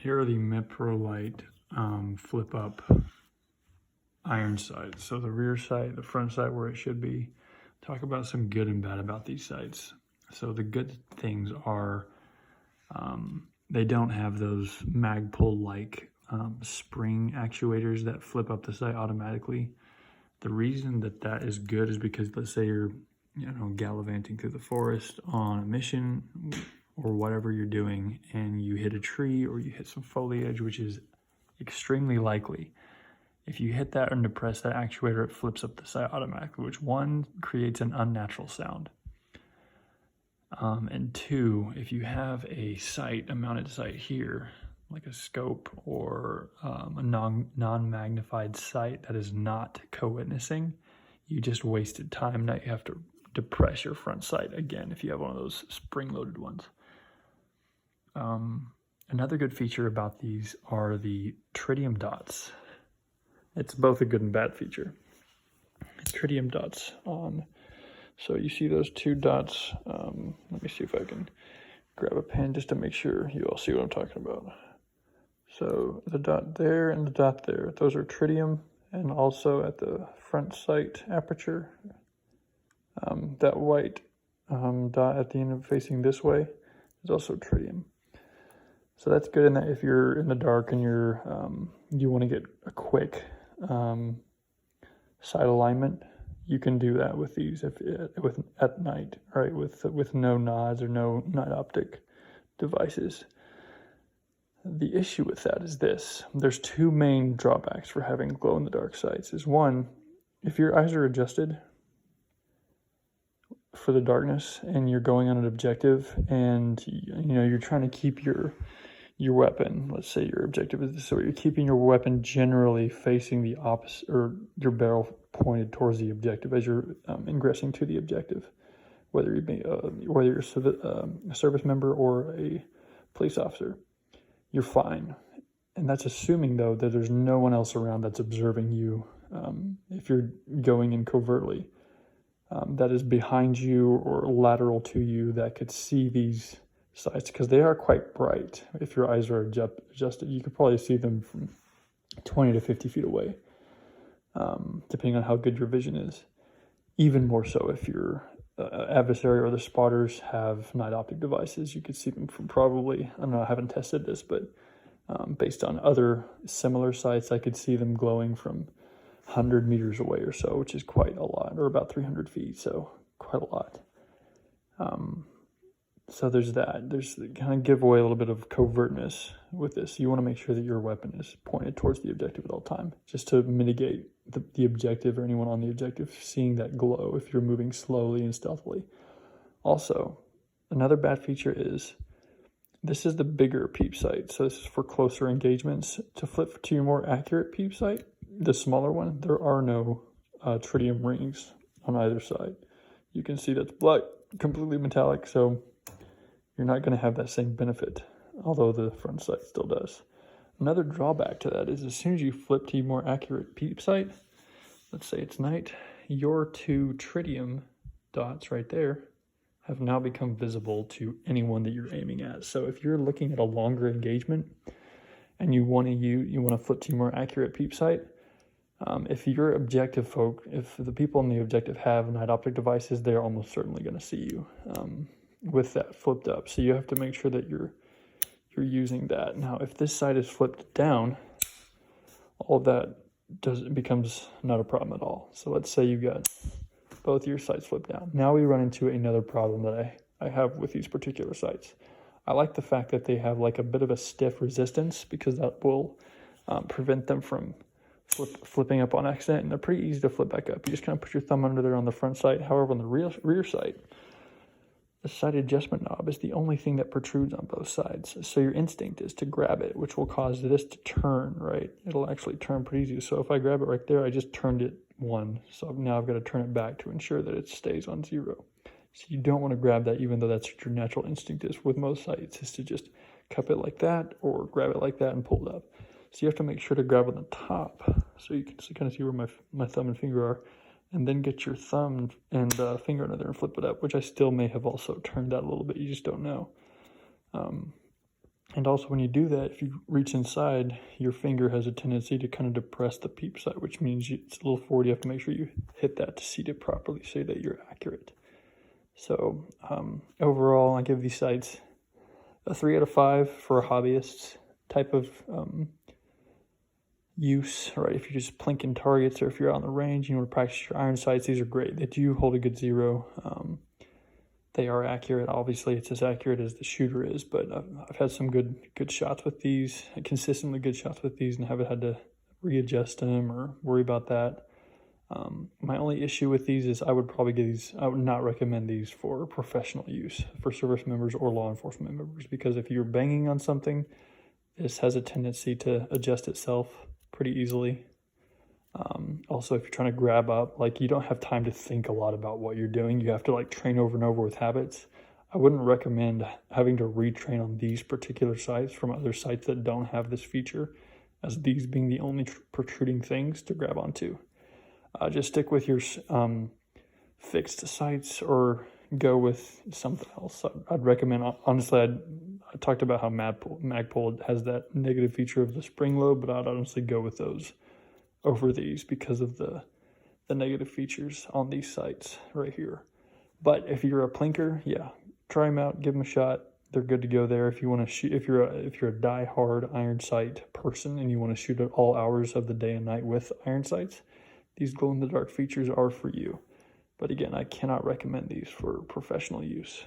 Here are the Meprolight flip up iron sights. So the rear sight, the front sight where it should be. Talk about some good and bad about these sights. So the good things are they don't have those Magpul-like spring actuators that flip up the sight automatically. The reason that that is good is because let's say you're gallivanting through the forest on a mission or whatever you're doing, and you hit a tree or you hit some foliage, which is extremely likely. If you hit that and depress that actuator, it flips up the sight automatically, which one, creates an unnatural sound. And two, if you have a sight, a mounted sight here, like a scope or a non-magnified sight that is not co-witnessing, you just wasted time. Now you have to depress your front sight again if you have one of those spring-loaded ones. Another good feature about these are the tritium dots. It's both a good and bad feature. Tritium dots on. So you see those two dots. Let me see if I can grab a pen just to make sure you all see what I'm talking about. So the dot there and the dot there, those are tritium, and also at the front sight aperture, that white dot at the end of facing this way is also tritium. So that's good in that if you're in the dark and you want to get a quick sight alignment, you can do that with these at night, right? With no nods or no night optic devices. The issue with that is this: there's two main drawbacks for having glow in the dark sights. Is one, if your eyes are adjusted for the darkness and you're going on an objective and you're trying to keep your weapon, let's say your objective is this, so you're keeping your weapon generally facing the opposite, or your barrel pointed towards the objective as you're ingressing to the objective, whether you're a service member or a police officer, you're fine. And that's assuming, though, that there's no one else around that's observing you if you're going in covertly, that is behind you or lateral to you that could see these sights, because they are quite bright. If your eyes are adjusted, you could probably see them from 20 to 50 feet away, depending on how good your vision is. Even more so if your adversary or the spotters have night optic devices, you could see them from probably, I don't know, I haven't tested this, but based on other similar sights, I could see them glowing from 100 meters away or so, which is quite a lot, or about 300 feet, so quite a lot. So there's that. There's kind of give away a little bit of covertness with this. You want to make sure that your weapon is pointed towards the objective at all time, just to mitigate the objective or anyone on the objective seeing that glow if you're moving slowly and stealthily. Also, another bad feature is this is the bigger peep sight. So this is for closer engagements. To flip to your more accurate peep sight, the smaller one, there are no tritium rings on either side. You can see that's black, completely metallic, so you're not going to have that same benefit, although the front sight still does. Another drawback to that is as soon as you flip to your more accurate peep sight, let's say it's night, your two tritium dots right there have now become visible to anyone that you're aiming at. So if you're looking at a longer engagement and you want to flip to your more accurate peep sight, if your objective if the people in the objective have night optic devices, they're almost certainly going to see you with that flipped up. So you have to make sure that you're using that. Now, if this side is flipped down, all of that becomes not a problem at all. So let's say you got both your sights flipped down. Now we run into another problem that I have with these particular sights. I like the fact that they have like a bit of a stiff resistance, because that will prevent them from flipping up on accident, and they're pretty easy to flip back up. You just kind of put your thumb under there on the front sight. However, on the rear sight, the sight adjustment knob is the only thing that protrudes on both sides. So your instinct is to grab it, which will cause this to turn, right? It'll actually turn pretty easy. So if I grab it right there, I just turned it 1. So now I've got to turn it back to ensure that it stays on 0. So you don't want to grab that, even though that's what your natural instinct is with most sights, is to just cup it like that or grab it like that and pull it up. So you have to make sure to grab on the top, so you can kind of see where my thumb and finger are, and then get your thumb and finger under there and flip it up, which I still may have also turned that a little bit. You just don't know. And also when you do that, if you reach inside, your finger has a tendency to kind of depress the peep sight, which means it's a little forward. You have to make sure you hit that to seat it properly so that you're accurate. So overall, I give these sights a 3 out of 5 for a hobbyist type of use, right? If you're just plinking targets, or if you're out on the range, you want to practice your iron sights, these are great. They do hold a good zero. They are accurate. Obviously, it's as accurate as the shooter is, but I've had some good shots with these, consistently good shots with these, and haven't had to readjust them or worry about that. My only issue with these is I would not recommend these for professional use, for service members or law enforcement members, because if you're banging on something, this has a tendency to adjust itself pretty easily. Also, if you're trying to grab up, like, you don't have time to think a lot about what you're doing. You have to like train over and over with habits. I wouldn't recommend having to retrain on these particular sights from other sights that don't have this feature, as these being the only protruding things to grab onto. Just stick with your fixed sights or go with something else. I'd recommend, honestly, I talked about how Magpul has that negative feature of the spring lobe, but I'd honestly go with those over these because of the negative features on these sights right here. But if you're a plinker, yeah, try them out, give them a shot. They're good to go there. If you want to shoot, if you're a die-hard iron sight person and you want to shoot at all hours of the day and night with iron sights, these glow-in-the-dark features are for you. But again, I cannot recommend these for professional use.